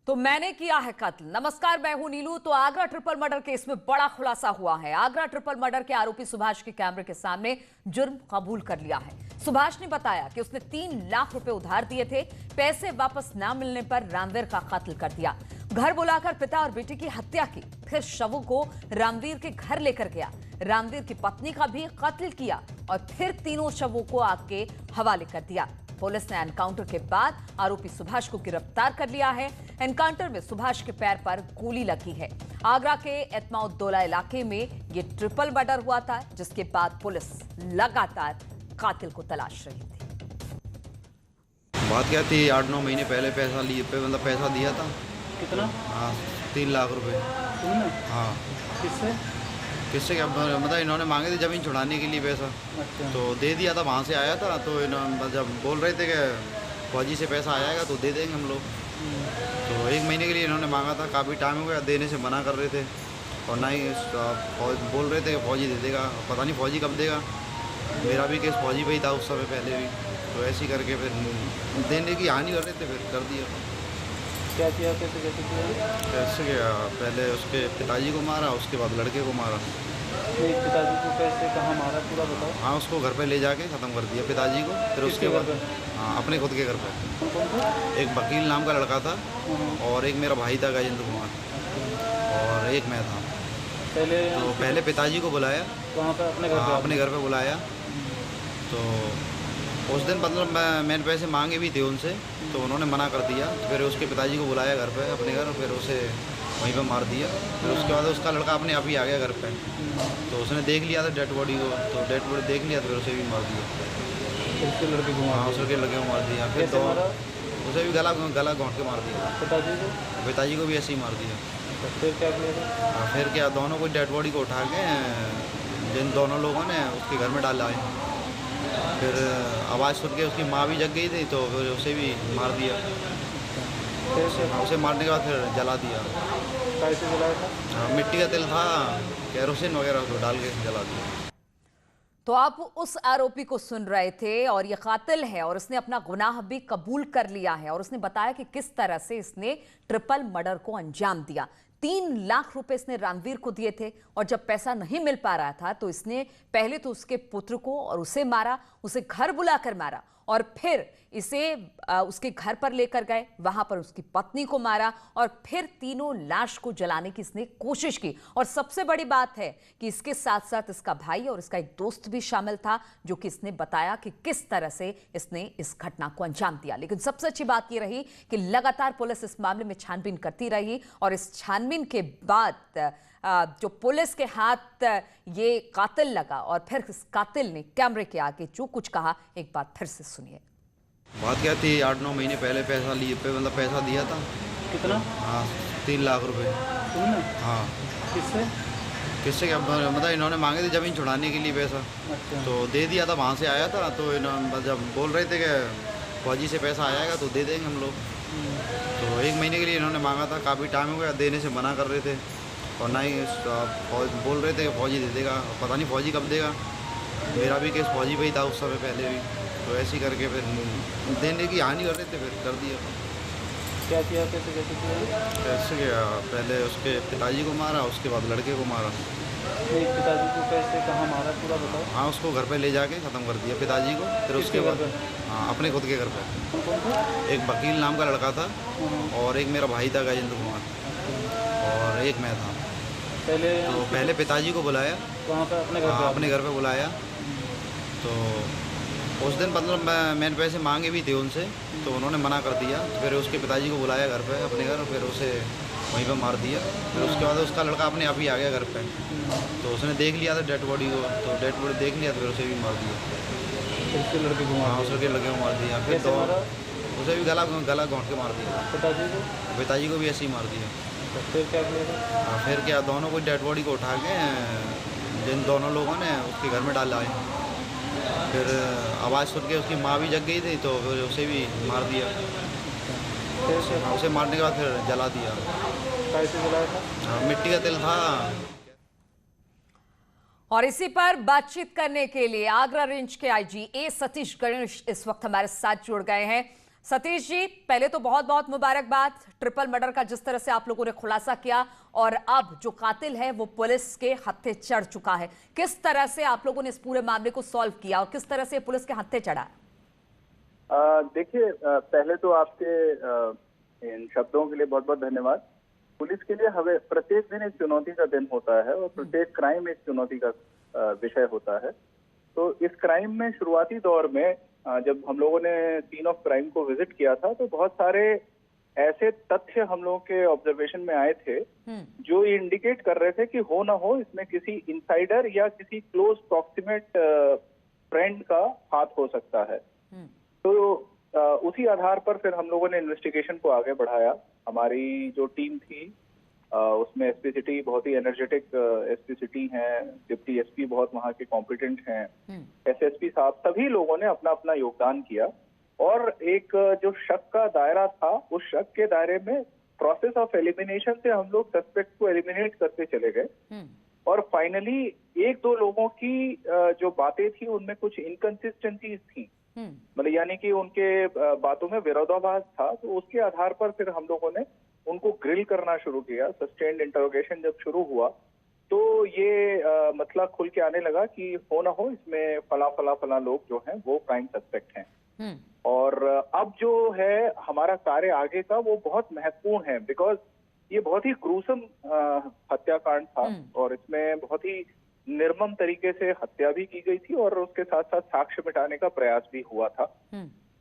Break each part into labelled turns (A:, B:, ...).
A: तो मैंने किया है कत्ल। नमस्कार, मैं हूं नीलू। तो आगरा ट्रिपल मर्डर केस में बड़ा खुलासा हुआ है। आगरा ट्रिपल मर्डर के आरोपी सुभाष के कैमरे के सामने जुर्म कबूल कर लिया है। सुभाष ने बताया कि उसने 3 लाख रुपए उधार दिए थे। पैसे वापस ना मिलने पर रामवीर का कत्ल कर दिया। घर बुलाकर पिता और बेटी की हत्या की, फिर शवों को रामवीर के घर लेकर गया। रामवीर की पत्नी का भी कत्ल किया और फिर तीनों शवों को आग के हवाले कर दिया। पुलिस ने एनकाउंटर के बाद आरोपी सुभाष को गिरफ्तार कर लिया है। एनकाउंटर में सुभाष के पैर पर गोली लगी है। आगरा के एतमाउद्दौला इलाके में ये ट्रिपल मर्डर हुआ था, जिसके बाद पुलिस लगातार कातिल को तलाश रही थी।
B: बात क्या थी, 8-9 महीने पहले पैसा दिया था।
C: कितना?
B: हाँ, 3 लाख रुपए।
C: तुमने?
B: हाँ। किससे क्या मतलब, इन्होंने मांगे थे ज़मीन छुड़ाने के लिए पैसा।
C: अच्छा।
B: तो दे दिया था, वहाँ से आया था। तो इन्होंने जब बोल रहे थे कि फौजी से पैसा आएगा तो दे देंगे हम लोग। तो 1 महीने के लिए इन्होंने मांगा था। काफ़ी टाइम हो गया, देने से मना कर रहे थे और ना ही बोल रहे थे कि फौजी दे देगा। पता नहीं फौजी कब देगा। मेरा भी केस फौजी पे ही था उस समय पहले भी। तो ऐसे ही करके फिर देने की हानि कर रहे थे, फिर कर दिया।
C: क्या किया? कैसे
B: किया? पहले उसके पिताजी को मारा, उसके बाद लड़के को मारा।
C: नहीं, पिताजी को कैसे, कहाँ मारा, पूरा बताओ।
B: हाँ, उसको घर पे ले जाके ख़त्म कर दिया पिताजी को। फिर उसके बाद हाँ, अपने खुद के घर पे।
C: कौन था?
B: एक वकील नाम का लड़का था और एक मेरा भाई था गजेंद्र कुमार, और एक मैं था। पहले पिताजी को बुलाया।
C: वहाँ पर अपने घर पे?
B: अपने घर पे बुलाया। तो उस दिन मतलब मैंने पैसे मांगे भी थे उनसे, तो उन्होंने मना कर दिया। तो फिर उसके पिताजी को बुलाया घर पे अपने घर, फिर उसे वहीं पे मार दिया। फिर उसके बाद उसका लड़का अपने आप ही आ गया घर पे। तो उसने देख लिया था डेड बॉडी को, तो डेड बॉडी देख लिया तो फिर उसे भी मार दिया।
C: उसके लड़के को?
B: हाँ, उसके लड़के को मार दिया। फिर तो उसे भी गला घोंट के मार दिया। पिताजी को भी ऐसे ही मार दिया।
C: फिर क्या किया?
B: फिर क्या, दोनों को डेड बॉडी को उठा के जिन दोनों लोगों ने उसके घर में डाला है। फिर आवाज़ सुन के उसकी माँ भी जग गई थी, तो फिर उसे भी मार दिया। उसे मारने के बाद फिर जला दिया।
C: कैसे जलाया था?
B: मिट्टी का तेल था, केरोसिन वगैरह उसको डाल के जला दिया।
A: तो आप उस आरोपी को सुन रहे थे और ये कातिल है और उसने अपना गुनाह भी कबूल कर लिया है और उसने बताया कि किस तरह से इसने ट्रिपल मर्डर को अंजाम दिया। 3 लाख रुपए इसने रामवीर को दिए थे और जब पैसा नहीं मिल पा रहा था तो इसने पहले तो उसके पुत्र को और उसे मारा, उसे घर बुलाकर मारा और फिर इसे उसके घर पर लेकर गए, वहां पर उसकी पत्नी को मारा और फिर तीनों लाश को जलाने की इसने कोशिश की। और सबसे बड़ी बात है कि इसके साथ साथ इसका भाई और इसका एक दोस्त भी शामिल था, जो कि इसने बताया कि किस तरह से इसने इस घटना को अंजाम दिया। लेकिन सबसे अच्छी बात यह रही कि लगातार पुलिस इस मामले में छानबीन करती रही और इस छानबीन के बाद जो पुलिस के हाथ ये कातिल लगा और फिर इस कातिल ने कैमरे के आगे जो कुछ कहा, एक बार फिर से सुनिए।
B: बात क्या थी, 8-9 महीने पहले पैसा दिया था।
C: कितना?
B: हाँ, 3 लाख रुपए।
C: तुमने?
B: हाँ। किससे क्या मतलब, इन्होंने मांगे थे ज़मीन छुड़ाने के लिए पैसा।
C: अच्छा।
B: तो दे दिया था, वहाँ से आया था। तो इन्होंने जब बोल रहे थे कि फौजी से पैसा आएगा तो दे देंगे हम लोग। तो 1 महीने के लिए इन्होंने मांगा था। काफ़ी टाइम हो गया, देने से मना कर रहे थे और ना ही बोल रहे थे कि फौजी दे देगा। पता नहीं फौजी कब देगा। मेरा भी केस फौजी पे ही था उस समय पहले भी। तो ऐसे ही करके फिर देने की हानि कर रहे थे, फिर कर दिया।
C: क्या किया? कैसे
B: किया? पहले उसके पिताजी को मारा, उसके बाद लड़के को मारा।
C: नहीं, पिताजी को कैसे, कहाँ मारा, पूरा बताओ।
B: हाँ, उसको घर पे ले जाके ख़त्म कर दिया पिताजी को। फिर उसके बाद हाँ, अपने खुद के घर पे।
C: कौन था?
B: एक वकील नाम का लड़का था और एक मेरा भाई था गजेंद्र कुमार, और एक मैं था। तो पहले पिताजी को बुलाया।
C: वहाँ पर अपने घर पे?
B: अपने घर पे बुलाया। तो उस दिन मतलब मैंने पैसे मांगे भी थे उनसे, तो उन्होंने मना कर दिया। तो फिर उसके पिताजी को बुलाया घर पे अपने घर, फिर उसे वहीं पे मार दिया। फिर उसके बाद उसका लड़का अपने आप ही आ गया घर पे। तो उसने देख लिया था डेड बॉडी को, तो डेड बॉडी देख लिया तो फिर उसे भी मार दिया।
C: उसके लड़के को?
B: हाँ, उसके लड़के को मार दिया। फिर तो उसे भी गला घोंट के मार दिया। पिताजी को भी ऐसे ही मार दिया।
C: फिर क्या किया?
B: फिर क्या, दोनों को डेड बॉडी को उठा के जिन दोनों लोगों ने उसके घर में डाला है। फिर आवाज़ सुन के उसकी माँ भी जग गई थी, तो फिर उसे भी मार दिया। उसे मारने के बाद फिर जला दिया।
C: कैसे जलाया था?
B: मिट्टी का तेल था।
A: और इसी पर बातचीत करने के लिए आगरा रेंज के आईजी ए सतीश गणेश इस वक्त हमारे साथ जुड़ गए हैं। सतीश जी, पहले तो बहुत बहुत मुबारकबाद ट्रिपल मर्डर का, जिस तरह से आप लोगों ने खुलासा किया और अब जो कातिल है वो पुलिस के हत्थे चढ़ चुका है। किस तरह से आप लोगों ने इस पूरे मामले को सॉल्व किया और किस तरह से पुलिस के हत्थे चढ़ा?
D: देखिए, पहले तो आपके इन शब्दों के लिए बहुत बहुत धन्यवाद। पुलिस के लिए हमें प्रत्येक दिन एक चुनौती का दिन होता है और प्रत्येक क्राइम एक चुनौती का विषय होता है। तो इस क्राइम में शुरुआती दौर में जब हम लोगों ने सीन ऑफ क्राइम को विजिट किया था तो बहुत सारे ऐसे तथ्य हम लोगों के ऑब्जर्वेशन में आए थे जो ये इंडिकेट कर रहे थे कि हो ना हो इसमें किसी इनसाइडर या किसी क्लोज प्रॉक्सिमेट फ्रेंड का हाथ हो सकता है। तो उसी आधार पर फिर हम लोगों ने इन्वेस्टिगेशन को आगे बढ़ाया। हमारी जो टीम थी उसमें एसपी सिटी बहुत ही एनर्जेटिक एसपी सिटी हैं, डिप्टी एसपी बहुत वहाँ के कॉम्पिटेंट हैं, एसएसपी साहब, सभी लोगों ने अपना अपना योगदान किया और एक जो शक का दायरा था उस शक के दायरे में प्रोसेस ऑफ एलिमिनेशन से हम लोग सस्पेक्ट को एलिमिनेट करते चले गए और फाइनली एक दो लोगों की जो बातें थी उनमें कुछ इनकंसिस्टेंसीज थी, मतलब यानी कि उनके बातों में विरोधाभास था। तो उसके आधार पर फिर हम लोगों ने उनको ग्रिल करना शुरू किया। सस्टेन्ड इंटरोगेशन जब शुरू हुआ तो ये मसला खुल के आने लगा कि हो ना हो इसमें फला फला फला लोग जो हैं वो प्राइम सस्पेक्ट हैं। और अब जो है हमारा कार्य आगे का वो बहुत महत्वपूर्ण है, बिकॉज ये बहुत ही क्रूसम हत्याकांड था और इसमें बहुत ही निर्मम तरीके से हत्या भी की गई थी और उसके साथ साथ साक्ष्य मिटाने का प्रयास भी हुआ था।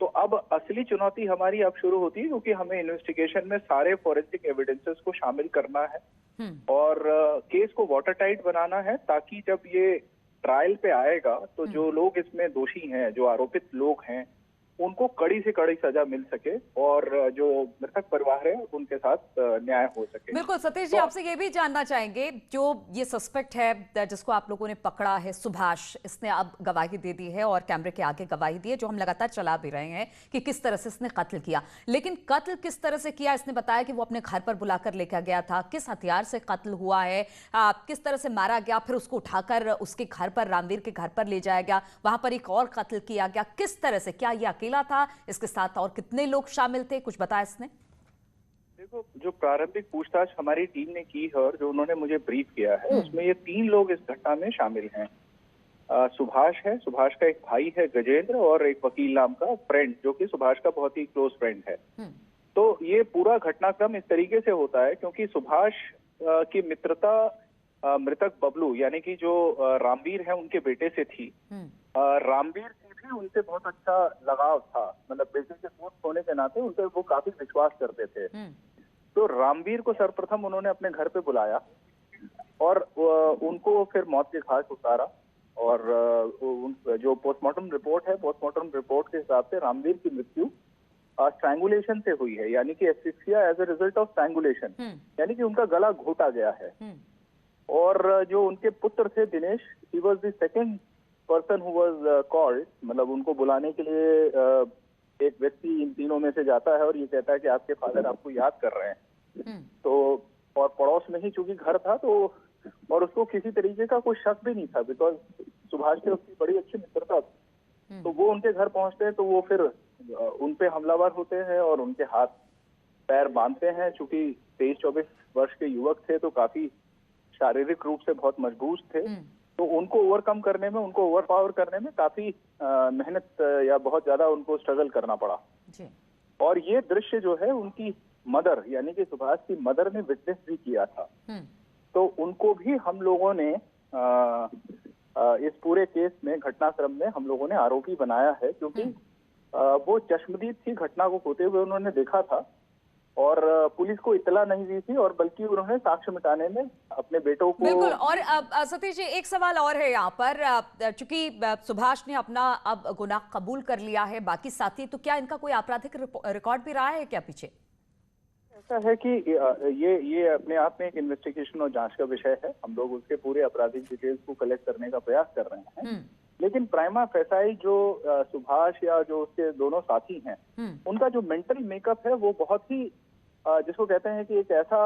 D: तो अब असली चुनौती हमारी अब शुरू होती है क्योंकि हमें इन्वेस्टिगेशन में सारे फॉरेंसिक एविडेंसेस को शामिल करना है और केस को वाटर टाइट बनाना है ताकि जब ये ट्रायल पे आएगा तो जो लोग इसमें दोषी हैं, जो आरोपित लोग हैं, उनको कड़ी से कड़ी सजा मिल सके और जो मृतक परिवार है उनके साथ न्याय हो सके।
A: बिल्कुल सतीश जी, आपसे ये भी जानना चाहेंगे, जो ये सस्पेक्ट है जिसको आप लोगों ने पकड़ा है, सुभाष, इसने अब गवाही दे दी है और कैमरे के आगे गवाही दी है, जो हम लगातार चला भी रहे हैं कि किस तरह से इसने कत्ल किया। लेकिन कत्ल किस तरह से किया? इसने बताया कि वो अपने घर पर बुलाकर लेकर गया था। किस हथियार से कत्ल हुआ है, किस तरह से मारा गया, फिर उसको उठाकर उसके घर पर, रामवीर के घर पर ले जाया गया, वहां पर एक और कत्ल किया गया, किस तरह से? क्या ये था, इसके साथ और कितने लोग शामिल थे, कुछ बताया इसने?
D: देखो, जो प्रारंभिक पूछताछ हमारी टीम ने की है और जो उन्होंने मुझे ब्रीफ किया है उसमें ये 3 लोग इस घटना में शामिल हैं। सुभाष है, सुभाष का एक भाई है गजेंद्र और एक वकील नाम का फ्रेंड जो कि सुभाष का बहुत ही क्लोज फ्रेंड है। तो ये पूरा घटनाक्रम इस तरीके से होता है क्योंकि सुभाष की मित्रता मृतक बबलू यानी कि जो रामवीर है उनके बेटे से थी। रामवीर उनसे बहुत अच्छा लगाव था, मतलब बेटे के दोस्त होने के नाते उनसे वो काफी विश्वास करते थे। तो रामवीर को सर्वप्रथम उन्होंने अपने घर पे बुलाया और उनको फिर मौत के घाट उतारा और जो पोस्टमार्टम रिपोर्ट है, पोस्टमार्टम रिपोर्ट के हिसाब से रामवीर की मृत्यु स्ट्रैंगुलेशन से हुई है, यानी कि asphyxia as a result of strangulation, यानी कि उनका गला घोटा गया है। और जो उनके पुत्र थे Dinesh, he was the second person who was called, मतलब उनको बुलाने के लिए एक व्यक्ति इन तीनों में से जाता है और ये कहता है कि आपके फादर आपको याद कर रहे हैं। तो और पड़ोस में ही चूंकि घर था तो और उसको किसी तरीके का कोई शक भी नहीं था बिकॉज सुभाष से उसकी बड़ी अच्छी मित्रता थी। तो वो उनके घर पहुंचते हैं तो वो फिर उन पे हमलावर होते हैं और उनके हाथ पैर बांधते हैं। चूंकि 23-24 वर्ष के युवक थे तो काफी शारीरिक रूप से बहुत मजबूत थे, तो उनको ओवरकम करने में, उनको ओवरपावर करने में काफी मेहनत या बहुत ज्यादा उनको स्ट्रगल करना पड़ा जी। और ये दृश्य जो है उनकी मदर यानी कि सुभाष की मदर ने विटनेस भी किया था। तो उनको भी हम लोगों ने इस पूरे केस में, घटनाक्रम में हम लोगों ने आरोपी बनाया है क्योंकि वो चश्मदीद थी, घटना को होते हुए उन्होंने देखा था और पुलिस को इतला नहीं दी थी और बल्कि उन्होंने साक्ष्य मिटाने में अपने बेटों को। बिल्कुल।
A: और सतीश जी, एक सवाल और है यहाँ पर, चूंकि सुभाष ने अपना अब गुनाह कबूल कर लिया है, बाकी साथी, तो क्या इनका कोई आपराधिक रिकॉर्ड भी रहा है क्या पीछे?
D: ऐसा है कि ये अपने आप में एक इन्वेस्टिगेशन और जांच का विषय है। हम लोग उसके पूरे आपराधिक डिटेल्स को कलेक्ट करने का प्रयास कर रहे हैं, लेकिन प्राइमा फेसाई जो सुभाष या जो उसके दोनों साथी हैं उनका जो मेंटल मेकअप है वो बहुत ही जिसको कहते हैं कि एक ऐसा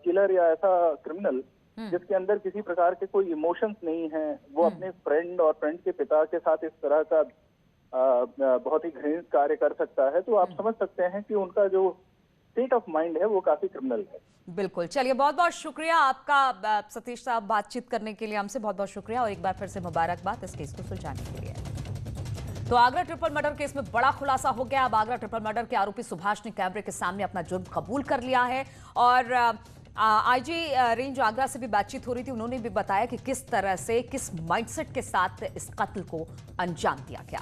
D: किलर या ऐसा क्रिमिनल जिसके अंदर किसी प्रकार के कोई इमोशंस नहीं है। वो अपने फ्रेंड और फ्रेंड के पिता के साथ इस तरह का बहुत ही घृणित कार्य कर सकता है, तो आप समझ सकते हैं कि उनका जो स्टेट ऑफ माइंड है वो काफी क्रिमिनल है।
A: बिल्कुल, चलिए बहुत बहुत शुक्रिया आपका सतीश साहब, बातचीत करने के लिए हमसे बहुत बहुत शुक्रिया और एक बार फिर से मुबारकबाद इस केस को सुलझाने के लिए। तो आगरा ट्रिपल मर्डर केस में बड़ा खुलासा हो गया। अब आगरा ट्रिपल मर्डर के आरोपी सुभाष ने कैमरे के सामने अपना जुर्म कबूल कर लिया है और आईजी रेंज आगरा से भी बातचीत हो रही थी। उन्होंने भी बताया कि किस तरह से, किस माइंडसेट के साथ इस कत्ल को अंजाम दिया गया।